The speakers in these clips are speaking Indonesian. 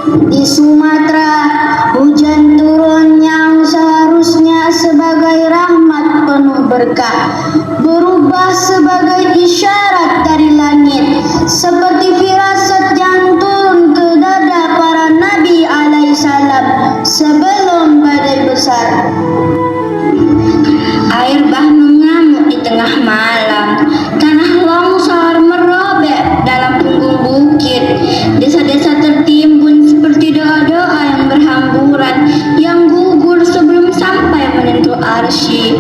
Di Sumatera, hujan turun yang seharusnya sebagai rahmat penuh berkah berubah sebagai isyarat dari langit, seperti firasat yang turun ke dada para nabi alaihissalam sebelum badai besar. Air bah mengamuk di tengah malam, tanah longsor merobek dalam punggung bukit, desa-desa tertimbun seperti doa-doa yang berhamburan, yang gugur sebelum sampai menyentuh arsy,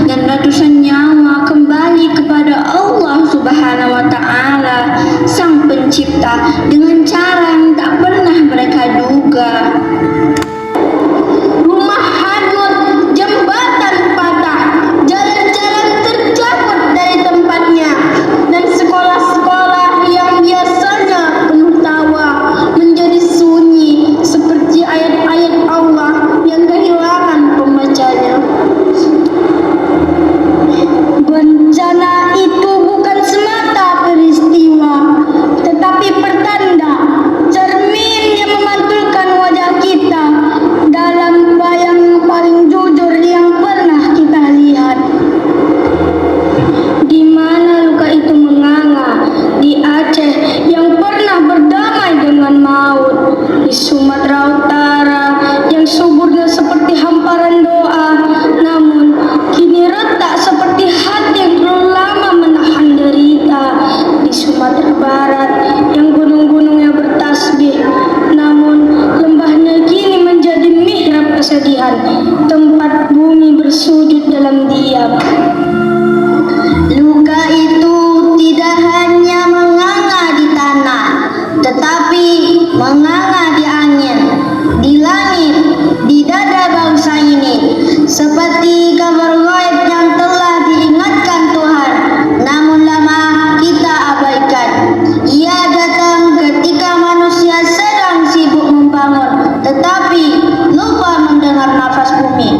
dan ratusan nyawa kembali kepada Allah Subhanahu wa Ta'ala, Sang Pencipta, dengan cara yang tak pernah mereka duga. Rumah hanyut, jembatan patah, jalan-jalan tercabut dari tempatnya, dan sekolah-sekolah yang biasanya penuh tawa menjadi sunyi seperti ayat-ayat Allah yang kehilangan pembacanya. Bencana itu bukan semata peristiwa, tetapi pertanda, cermin yang memantulkan wajah kita dalam bayang paling jujur yang pernah kita lihat. Di mana luka itu menganga? Di Aceh yang pernah berdamai dengan maut, di Sumatera Utara yang suburnya seperti hamparan doa, namun kini retak seperti hati yang terlalu lama menahan derita, di Sumatera Barat yang gunung-gunungnya bertasbih, namun lembahnya kini menjadi mihrab kesedihan, tempat bumi bersujud dalam diam. Luka itu tidak hanya menganga di tanah, tetapi menganga di angin, di langit, di dada bangsa ini, seperti kabar gaib yang telah diingatkan Tuhan, namun lama kita abaikan. Ia datang ketika manusia sedang sibuk membangun, tetapi lupa mendengar nafas bumi.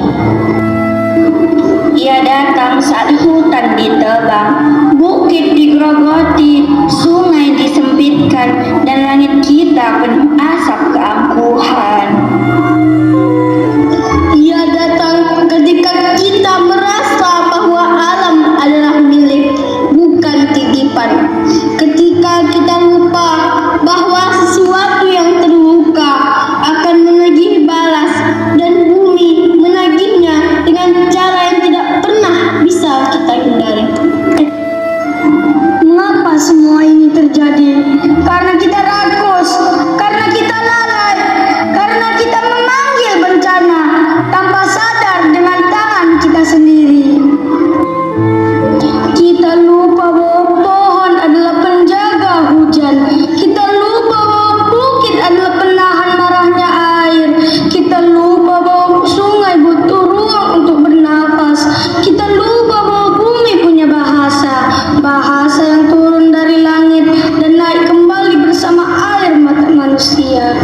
Ia datang saat hutan ditebang, bukit digerogoti, sungai disempitkan, dan langit kita penuh asap keangkuhan. Ia datang ketika kita merasa bahwa alam adalah milik, bukan titipan. Ketika kita lupa bahwa sesuatu yang terluka akan menagih balas, dan bumi menagihnya dengan cara yang tidak pernah bisa kita hindari. Mengapa semua ini terjadi? Karena kita rakus, karena kita lalai, karena kita memanggil bencana tanpa sadar dengan tangan kita sendiri. Kita lupa bahwa pohon adalah penjaga hujan. Kita lupa bahwa bukit adalah penahan marahnya air. Kita lupa bahwa sungai butuh ruang untuk bernafas. Kita lupa bahwa bumi punya bahasa, bahasa yang turun dari langit dan naik kembali bersama air mata manusia.